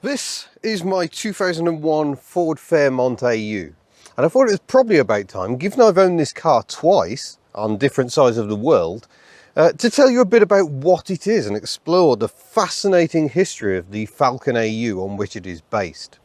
This is my 2001 Ford Fairmont AU, and I thought it was probably about time, given I've owned this car twice on different sides of the world, to tell you a bit about what it is and explore the fascinating history of the Falcon AU on which it is based.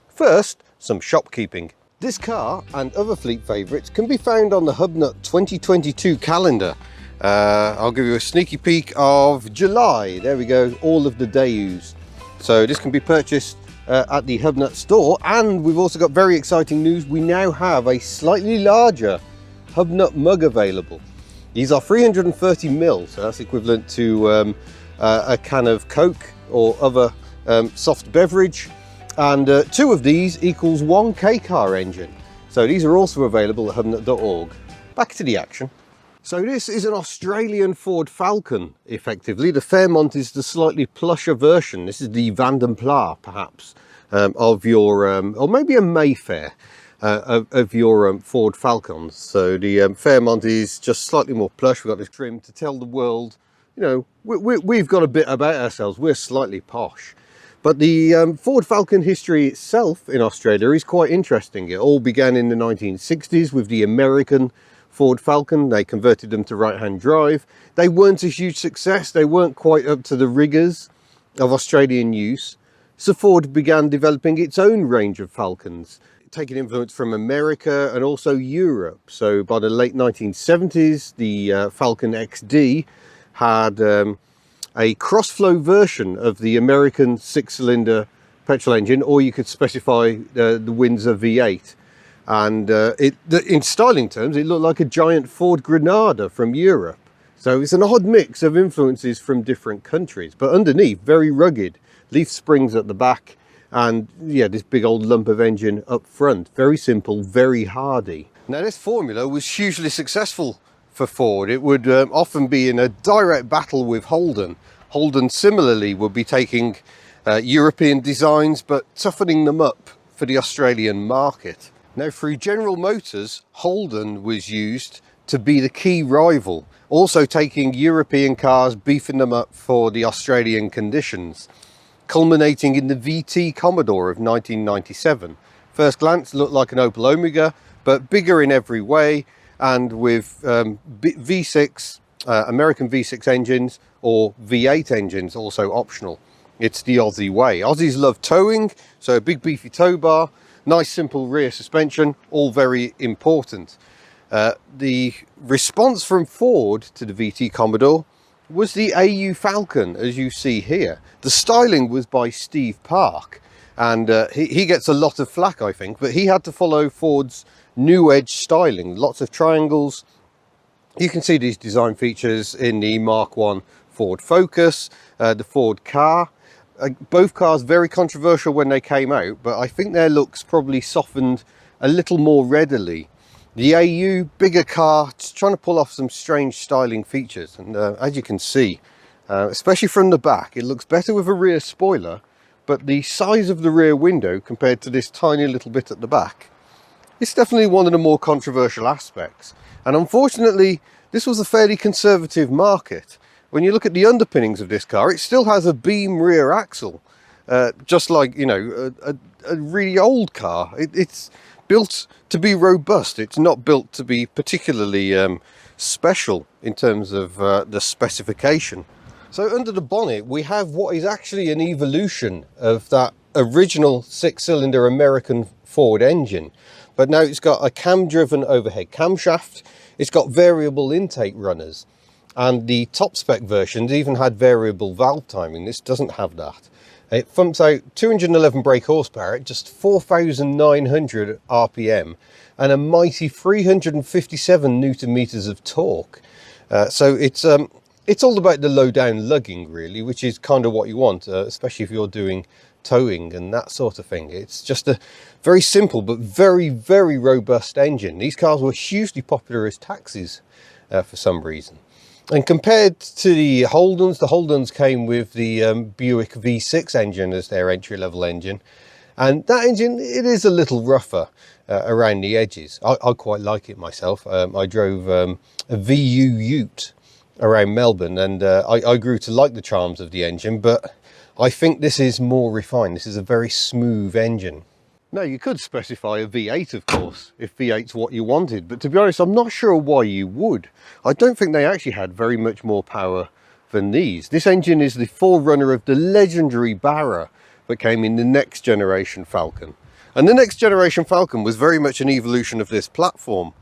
First, some shopkeeping. This car and other fleet favourites can be found on the Hubnut 2022 calendar. I'll give you a sneaky peek of July. There we go, all of the debuts. So this can be purchased at the Hubnut store, and we've also got very exciting news. We now have a slightly larger Hubnut mug available. These are 330ml, so that's equivalent to a can of Coke or other soft beverage, and two of these equals one K-car engine. So these are also available at hubnut.org. Back to the action. So this is an Australian Ford Falcon, effectively. The Fairmont is the slightly plusher version. This is the Vandenpla, perhaps, of your, or maybe a Mayfair of your Ford Falcons. So the Fairmont is just slightly more plush. We've got this trim to tell the world, you know, we've got a bit about ourselves. We're slightly posh. But the Ford Falcon history itself in Australia is quite interesting. It all began in the 1960s with the American Ford Falcon. They converted them to right-hand drive. They weren't a huge success. They weren't quite up to the rigours of Australian use. So Ford began developing its own range of Falcons, taking influence from America and also Europe. So by the late 1970s, the Falcon XD had a cross-flow version of the American six-cylinder petrol engine, or you could specify the Windsor V8. And in styling terms, it looked like a giant Ford Granada from Europe. So it's an odd mix of influences from different countries, but underneath, very rugged. Leaf springs at the back, and yeah, this big old lump of engine up front. Very simple, very hardy. Now this formula was hugely successful for Ford. It would often be in a direct battle with Holden. Holden similarly would be taking European designs, but toughening them up for the Australian market. Now, through General Motors, Holden was used to be the key rival, also taking European cars, beefing them up for the Australian conditions, culminating in the VT Commodore of 1997. First glance, looked like an Opel Omega, but bigger in every way, and with V6, American V6 engines or V8 engines also optional. It's the Aussie way. Aussies love towing, so a big beefy tow bar, nice simple rear suspension, all very important. The response from Ford to the VT Commodore was the AU Falcon, as you see here. The styling was by Steve Park, and he gets a lot of flack, I think, but he had to follow Ford's new edge styling. Lots of triangles. You can see these design features in the Mark I Ford Focus, the Ford Ka. Both cars very controversial when they came out, but I think their looks probably softened a little more readily. The AU, bigger car, trying to pull off some strange styling features, and as you can see, especially from the back, it looks better with a rear spoiler, but the size of the rear window compared to this tiny little bit at the back, it's definitely one of the more controversial aspects. And unfortunately, this was a fairly conservative market. When you look at the underpinnings of this car, it still has a beam rear axle, just like, you know, a really old car. It's built to be robust. It's not built to be particularly special in terms of the specification. So under the bonnet, we have what is actually an evolution of that original six-cylinder American Ford engine. But now it's got a cam-driven overhead camshaft. It's got variable intake runners. And the top spec versions even had variable valve timing. This doesn't have that. It thumps out 211 brake horsepower at just 4,900 RPM and a mighty 357 Newton meters of torque. So it's all about the low down lugging, really, which is kind of what you want, especially if you're doing towing and that sort of thing. It's just a very simple but very, very robust engine. These cars were hugely popular as taxis for some reason. And compared to the Holdens came with the Buick V6 engine as their entry-level engine. And that engine, it is a little rougher around the edges. I quite like it myself. I drove a VU Ute around Melbourne, and I grew to like the charms of the engine, but I think this is more refined. This is a very smooth engine. Now, you could specify a V8, of course, if V8's what you wanted, but to be honest, I'm not sure why you would. I don't think they actually had very much more power than these. This engine is the forerunner of the legendary Barra that came in the next generation Falcon. And the next generation Falcon was very much an evolution of this platform.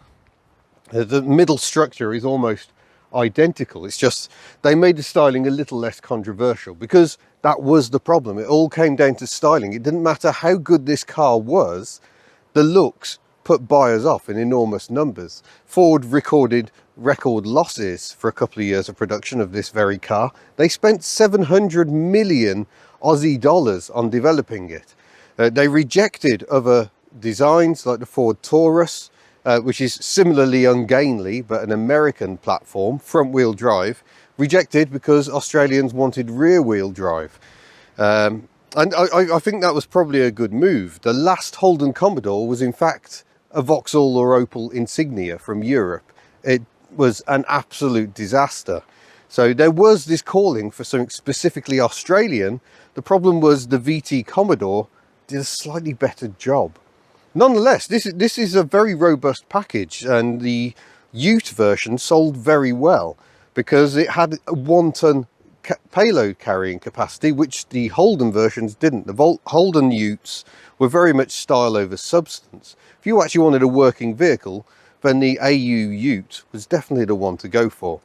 The middle structure is almost identical. It's just they made the styling a little less controversial, because that was the problem. It all came down to styling. It didn't matter how good this car was, the looks put buyers off in enormous numbers. Ford recorded record losses for a couple of years of production of this very car. They spent 700 million Aussie dollars on developing it. They rejected other designs like the Ford Taurus, which is similarly ungainly but an American platform, front wheel drive, rejected because Australians wanted rear wheel drive. And I think that was probably a good move. The last Holden Commodore was in fact a Vauxhall or Opel Insignia from Europe. It was an absolute disaster. So there was this calling for something specifically Australian. The problem was the VT Commodore did a slightly better job. Nonetheless, this is a very robust package, and the Ute version sold very well because it had a 1 ton payload carrying capacity, which the Holden versions didn't. The Holden Utes were very much style over substance. If you actually wanted a working vehicle, then the AU Ute was definitely the one to go for.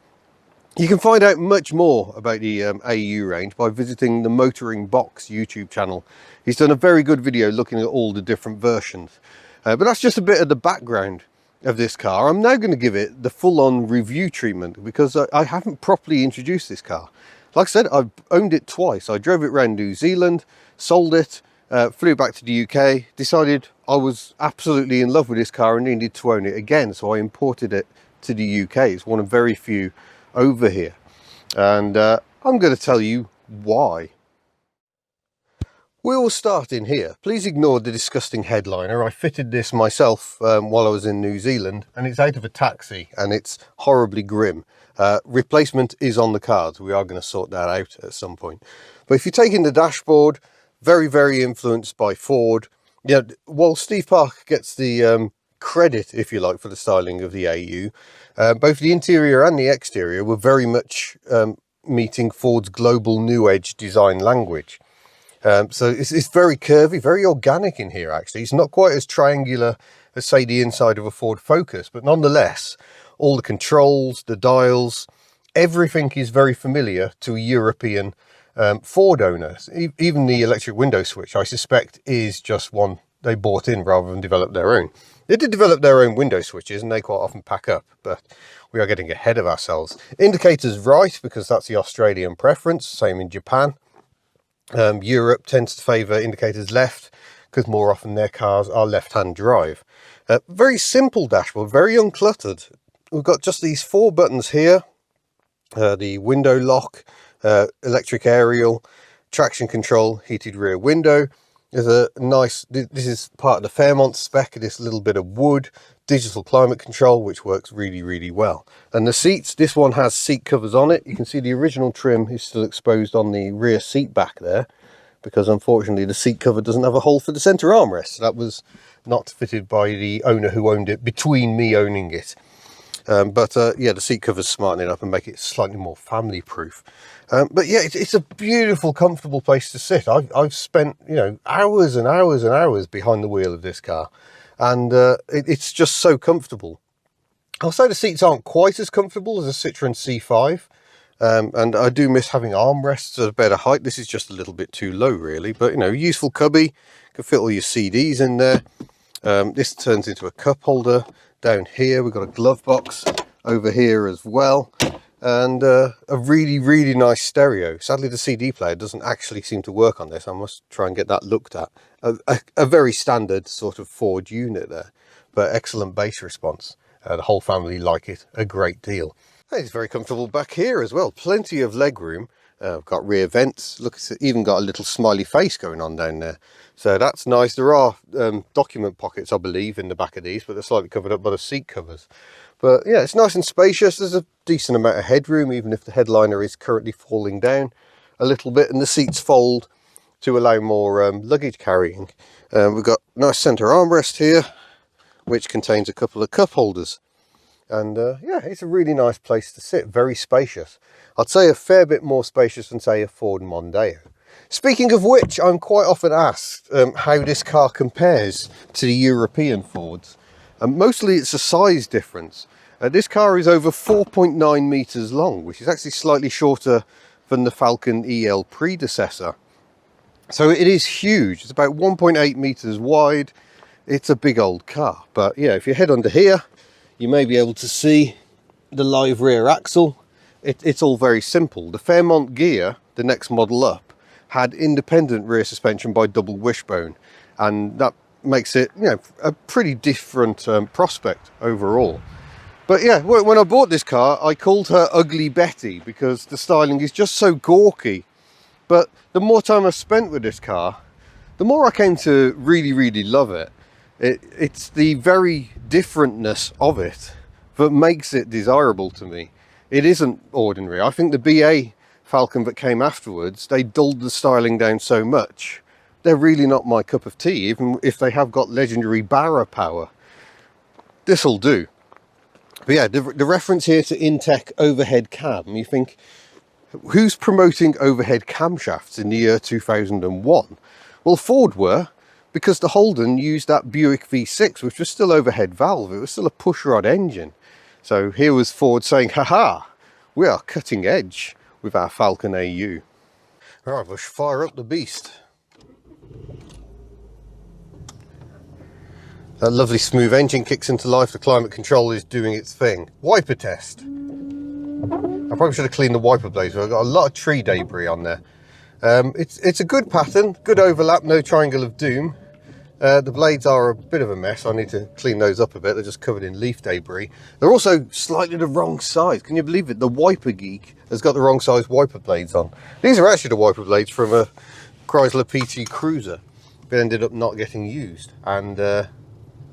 You can find out much more about the AU range by visiting the Motoring Box YouTube channel. He's done a very good video looking at all the different versions. But that's just a bit of the background of this car. I'm now going to give it the full-on review treatment because I haven't properly introduced this car. Like I said, I've owned it twice. I drove it around New Zealand, sold it, flew back to the UK, decided I was absolutely in love with this car and needed to own it again, so I imported it to the UK. It's one of very few over here, and I'm going to tell you why. We will start in here. Please ignore the disgusting headliner. I fitted this myself while I was in New Zealand, and it's out of a taxi and it's horribly grim. Replacement is on the cards. We are going to sort that out at some point. But if you take in the dashboard, very influenced by Ford. Yeah, while Steve Park gets the credit, if you like, for the styling of the AU, both the interior and the exterior were very much meeting Ford's global new age design language. So it's very curvy, very organic in here actually. It's not quite as triangular as, say, the inside of a Ford Focus, but nonetheless, all the controls, the dials, everything is very familiar to a European Ford owner. Even the electric window switch, I suspect, is just one they bought in rather than develop their own. They did develop their own window switches and they quite often pack up, but we are getting ahead of ourselves. Indicators right, because that's the Australian preference, same in Japan. Europe tends to favour indicators left because more often their cars are left-hand drive. Very simple dashboard, very uncluttered. We've got just these 4 buttons here, the window lock, electric aerial, traction control, heated rear window. There's a nice, this is part of the Fairmont spec, this little bit of wood, digital climate control, which works really well. And the seats, this one has seat covers on it. You can see the original trim is still exposed on the rear seat back there, because unfortunately the seat cover doesn't have a hole for the center armrest. That was not fitted by the owner who owned it between me owning it. Yeah, the seat covers smarten it up and make it slightly more family proof. But yeah, it's a beautiful, comfortable place to sit. I've spent, you know, hours and hours behind the wheel of this car, and it's just so comfortable. I'll say the seats aren't quite as comfortable as a Citroen C5, and I do miss having armrests at a better height. This is just a little bit too low, really, but you know, useful cubby, can fit all your CDs in there. This turns into a cup holder. Down here we've got a glove box over here as well, and a really nice stereo. Sadly the CD player doesn't actually seem to work on this. I must try and get that looked at. A very standard sort of Ford unit there, but excellent bass response. The whole family like it a great deal. It's very comfortable back here as well, plenty of leg room. Got rear vents, look, it's even got a little smiley face going on down there, so that's nice. There are document pockets, I believe, in the back of these, but they're slightly covered up by the seat covers. But yeah, it's nice and spacious. There's a decent amount of headroom, even if the headliner is currently falling down. a little bit, and the seats fold to allow more luggage carrying. We've got a nice centre armrest here, which contains a couple of cup holders. And yeah, it's a really nice place to sit, very spacious. I'd say a fair bit more spacious than, say, a Ford Mondeo. Speaking of which, I'm quite often asked how this car compares to the European Fords. Mostly it's a size difference. This car is over 4.9 metres long, which is actually slightly shorter than the Falcon EL predecessor. So it is huge. It's about 1.8 metres wide. It's a big old car. But yeah, if you head under here, you may be able to see the live rear axle. It's all very simple. The Fairmont gear, the next model up, had independent rear suspension by double wishbone, and that makes it, you know, a pretty different prospect overall. But yeah, when I bought this car, I called her Ugly Betty because the styling is just so gawky. But the more time I've spent with this car, the more I came to really love it. It's the very differentness of it that makes it desirable to me. It isn't ordinary. I think the BA Falcon that came afterwards, they dulled the styling down so much. They're really not my cup of tea, even if they have got legendary barra power. This'll do. But yeah, the reference here to InTech overhead cam, you think, who's promoting overhead camshafts in the year 2001? Well, Ford were, because the Holden used that Buick V6, which was still overhead valve. It was still a pushrod engine. So here was Ford saying, haha, we are cutting edge with our Falcon AU. All right, let's fire up the beast. That lovely smooth engine kicks into life. The climate control is doing its thing. Wiper test. I probably should have cleaned the wiper blades, but I've got a lot of tree debris on there. It's a good pattern, good overlap, no triangle of doom. The blades are a bit of a mess. I need to clean those up a bit. They're just covered in leaf debris. They're also slightly the wrong size. Can you believe it? The wiper geek has got the wrong size wiper blades on. These are actually the wiper blades from a Chrysler PT Cruiser, but ended up not getting used. And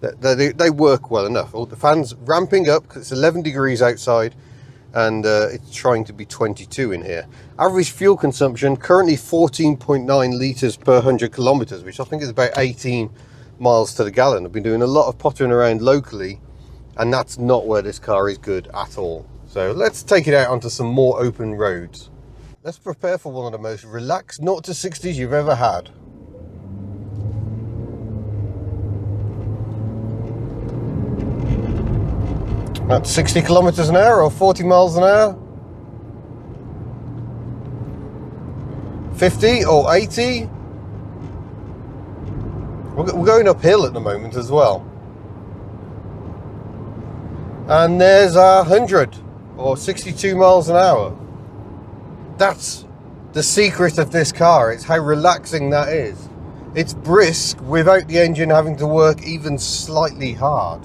they work well enough. The fan's ramping up because it's 11 degrees outside, and it's trying to be 22 in here. Average fuel consumption currently 14.9 litres per 100 kilometres, which I think is about 18 miles to the gallon. I've been doing a lot of pottering around locally, and that's not where this car is good at all. So let's take it out onto some more open roads. Let's prepare for one of the most relaxed 0 to 60s you've ever had. At 60 kilometers an hour or 40 miles an hour, 50 or 80. We're going uphill at the moment as well. And there's 100 or 62 miles an hour. That's the secret of this car. It's how relaxing that is. It's brisk without the engine having to work even slightly hard.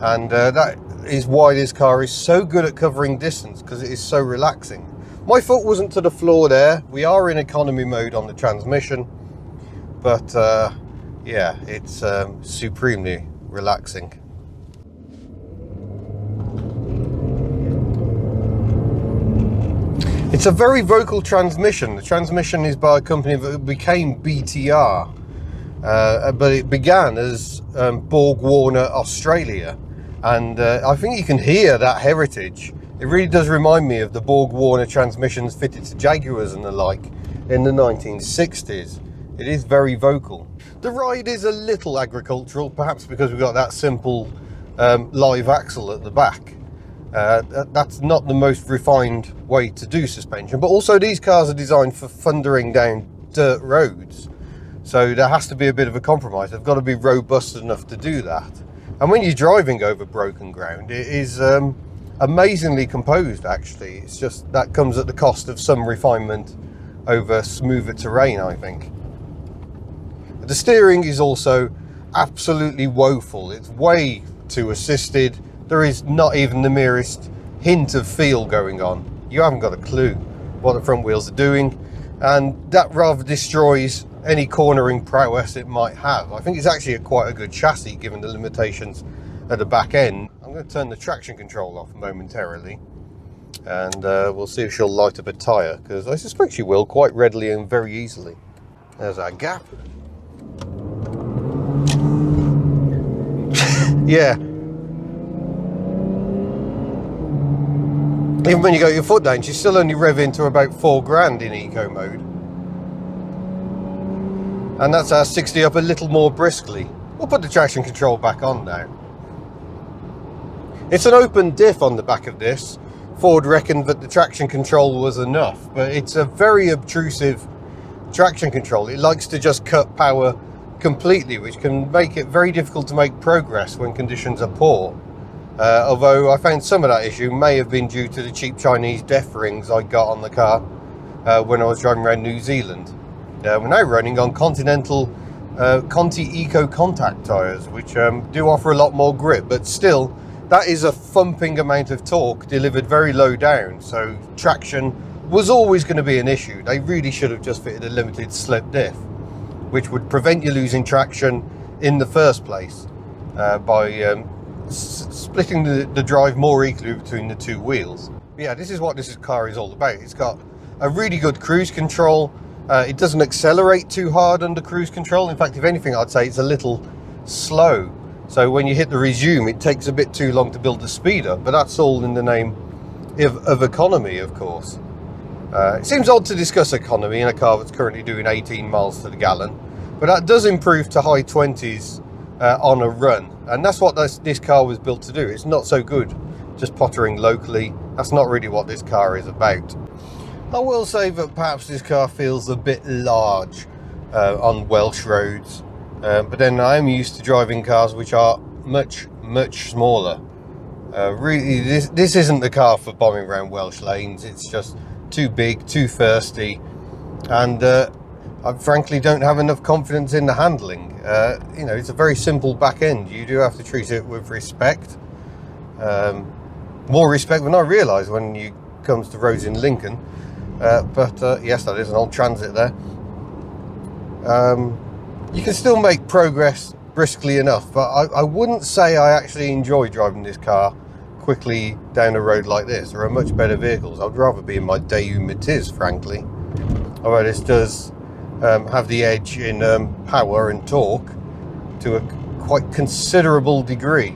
And that is why this car is so good at covering distance, because it is so relaxing. My foot wasn't to the floor there. We are in economy mode on the transmission, but yeah, it's supremely relaxing. It's a very vocal transmission. The transmission is by a company that became BTR, but it began as Borg-Warner Australia. And I think you can hear that heritage. It really does remind me of the Borg-Warner transmissions fitted to Jaguars and the like in the 1960s. It is very vocal. The ride is a little agricultural, perhaps because we've got that simple live axle at the back. That's not the most refined way to do suspension, but also these cars are designed for thundering down dirt roads. So there has to be a bit of a compromise. They've got to be robust enough to do that. And when you're driving over broken ground, it is amazingly composed, actually. It's just that comes at the cost of some refinement over smoother terrain, I think. The steering is also absolutely woeful. It's way too assisted. There is not even the merest hint of feel going on. You haven't got a clue what the front wheels are doing, and that rather destroys any cornering prowess it might have. I think it's actually quite a good chassis given the limitations at the back end. I'm going to turn the traction control off momentarily. and we'll see if she'll light up a tyre, because I suspect she will quite readily and very easily. There's our gap. Yeah. Even when you got your foot down, she's still only revving to about 4 grand in eco mode. And that's our 60 up a little more briskly. We'll put the traction control back on now. It's an open diff on the back of this. Ford reckoned that the traction control was enough, but it's a very obtrusive traction control. It likes to just cut power completely, which can make it very difficult to make progress when conditions are poor. Although I found some of that issue may have been due to the cheap Chinese def rings I got on the car when I was driving around New Zealand. We're now running on Continental Conti Eco Contact tyres, which do offer a lot more grip, but still that is a thumping amount of torque delivered very low down, so traction was always going to be an issue. They really should have just fitted a limited slip diff, which would prevent you losing traction in the first place by splitting the drive more equally between the two wheels. But yeah, this is what this car is all about. It's got a really good cruise control. It doesn't accelerate too hard under cruise control. In fact, if anything, I'd say it's a little slow. So when you hit the resume, it takes a bit too long to build the speed up, but that's all in the name of economy, of course. It seems odd to discuss economy in a car that's currently doing 18 miles to the gallon, but that does improve to high 20s on a run, and that's what this car was built to do. It's not so good just pottering locally. That's not really what this car is about. I will say that perhaps this car feels a bit large on Welsh roads, but then I am used to driving cars which are much smaller. Really, this isn't the car for bombing around Welsh lanes. It's just too big, too thirsty, and I frankly don't have enough confidence in the handling. You know, it's a very simple back end. You do have to treat it with respect, more respect than I realised when it comes to roads in Lincoln. But yes, that is an old Transit there. You can still make progress briskly enough, but I wouldn't say I actually enjoy driving this car quickly down a road like this. There are much better vehicles. I'd rather be in my Daewoo Matiz, frankly. Although this does have the edge in power and torque to a quite considerable degree.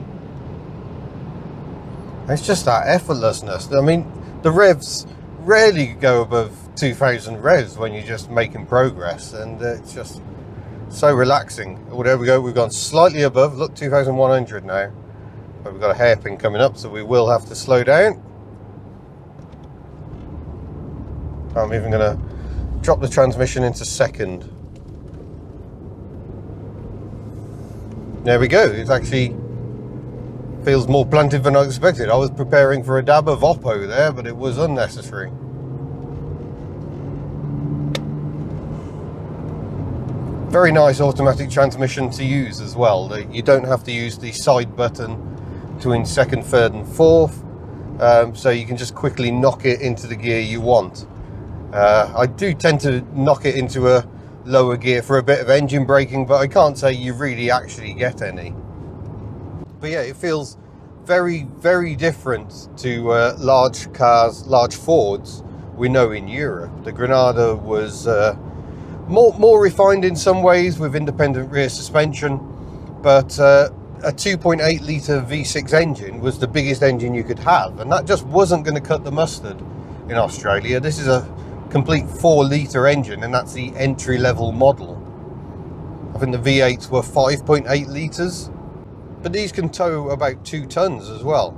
It's just that effortlessness. I mean, the revs rarely go above 2,000 revs when you're just making progress, and it's just so relaxing. Oh, there we go, we've gone slightly above. Look, 2,100 now, but we've got a hairpin coming up, so we will have to slow down. I'm even going to drop the transmission into second. There we go. It actually feels more planted than I expected. I was preparing for a dab of Oppo there, but it was unnecessary. Very nice automatic transmission to use as well. You don't have to use the side button between second, third and fourth, so you can just quickly knock it into the gear you want. I do tend to knock it into a lower gear for a bit of engine braking, but I can't say you really actually get any. But yeah, it feels very different to large cars, large Fords we know in Europe. The Granada was more refined in some ways with independent rear suspension, but a 2.8 litre V6 engine was the biggest engine you could have, and that just wasn't going to cut the mustard in Australia. This is a complete 4 litre engine, and that's the entry level model. I think the V8s were 5.8 litres, but these can tow about 2 tons as well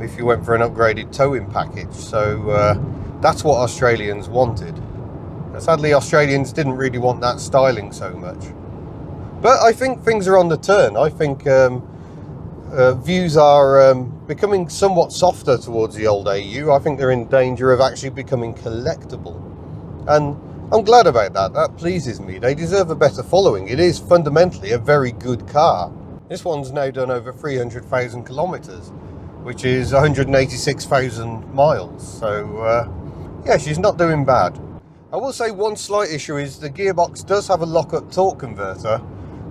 if you went for an upgraded towing package. So that's what Australians wanted. Sadly, Australians didn't really want that styling so much. But I think things are on the turn. I think views are becoming somewhat softer towards the old AU. I think they're in danger of actually becoming collectible. And I'm glad about that. That pleases me. They deserve a better following. It is fundamentally a very good car. This one's now done over 300,000 kilometres, which is 186,000 miles. So yeah, she's not doing bad. I will say one slight issue is the gearbox does have a lock-up torque converter,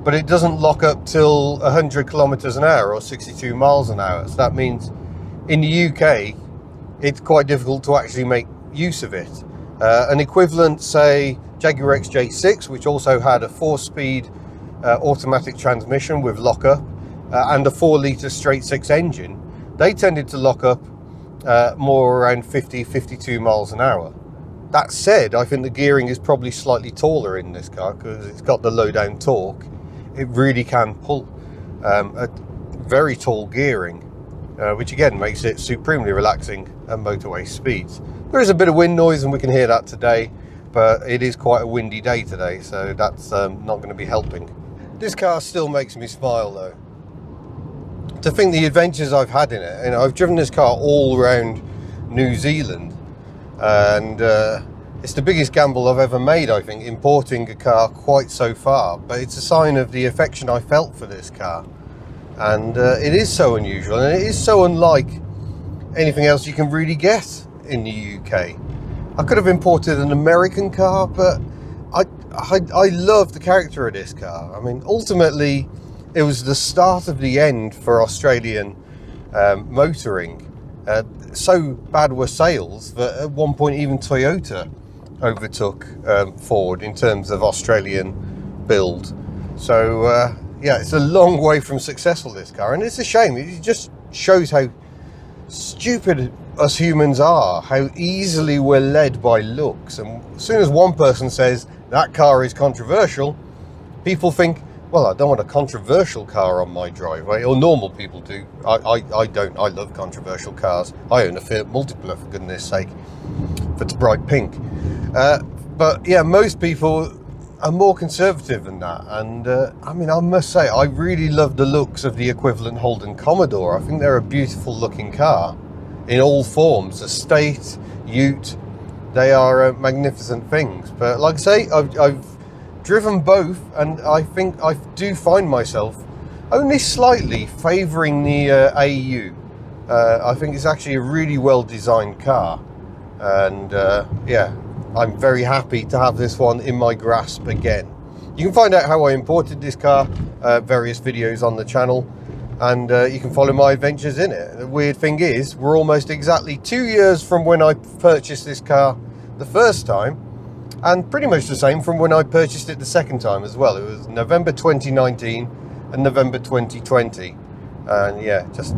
but it doesn't lock up till 100 kilometers an hour or 62 miles an hour. So that means in the UK, it's quite difficult to actually make use of it. An equivalent, say, Jaguar XJ6, which also had a 4-speed automatic transmission with lockup and a 4-litre straight 6 engine, they tended to lock up more around 50-52 miles an hour. That said, I think the gearing is probably slightly taller in this car because it's got the low down torque. It really can pull a very tall gearing, which again makes it supremely relaxing at motorway speeds. There is a bit of wind noise and we can hear that today, but it is quite a windy day today, so that's not going to be helping. This car still makes me smile though. To think the adventures I've had in it, I've driven this car all around New Zealand, and it's the biggest gamble I've ever made, I think, importing a car quite so far, but it's a sign of the affection I felt for this car. And it is so unusual, and it is so unlike anything else you can really get in the UK. I could have imported an American car, but I love the character of this car. I mean, ultimately, it was the start of the end for Australian motoring. So bad were sales that at one point even Toyota overtook Ford in terms of Australian build. So yeah, it's a long way from successful, this car, and it's a shame. It just shows how stupid us humans are, how easily we're led by looks. And as soon as one person says that car is controversial, people think, well, I don't want a controversial car on my driveway, or normal people do. I don't. I love controversial cars. I own a Fiat Multipla, for goodness sake, if it's bright pink. But yeah, most people are more conservative than that. And I mean, I must say, I really love the looks of the equivalent Holden Commodore. I think they're a beautiful looking car in all forms, estate, ute. They are magnificent things. But like I say, I've driven both, and I think I do find myself only slightly favouring the AU. I think it's actually a really well designed car, and yeah, I'm very happy to have this one in my grasp again. You can find out how I imported this car, various videos on the channel, and you can follow my adventures in it. The weird thing is, we're almost exactly 2 years from when I purchased this car the first time, and pretty much the same from when I purchased it the second time as well. It was November 2019 and November 2020. And yeah, just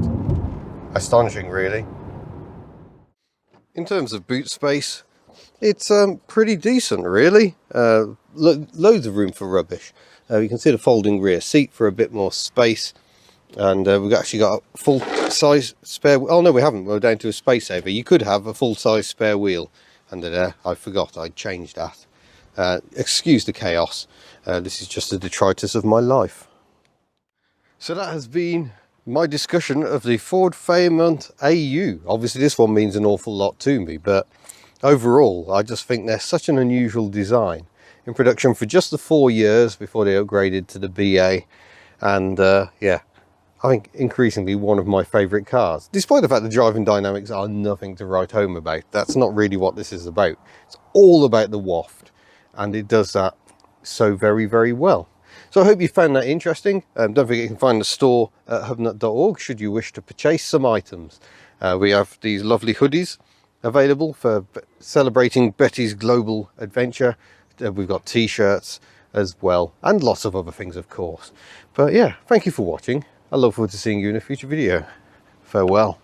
astonishing really. In terms of boot space, it's pretty decent really. Loads of room for rubbish. You can see the folding rear seat for a bit more space. And we've actually got a full-size spare... Oh no, we haven't. We're down to a space saver. You could have a full-size spare wheel under there. I forgot I'd changed that. Excuse the chaos. This is just a detritus of my life. So that has been my discussion of the Ford Fairmont AU. Obviously this one means an awful lot to me, but overall I just think they're such an unusual design. In production for just the 4 years before they upgraded to the BA, and yeah, I think increasingly one of my favourite cars, despite the fact the driving dynamics are nothing to write home about. That's not really what this is about. It's all about the waft, and it does that so very, very well. So I hope you found that interesting. Don't forget you can find the store at hubnut.org should you wish to purchase some items. We have these lovely hoodies available for celebrating Betty's global adventure. We've got t-shirts as well, and lots of other things of course. But yeah, thank you for watching. I look forward to seeing you in a future video. Farewell.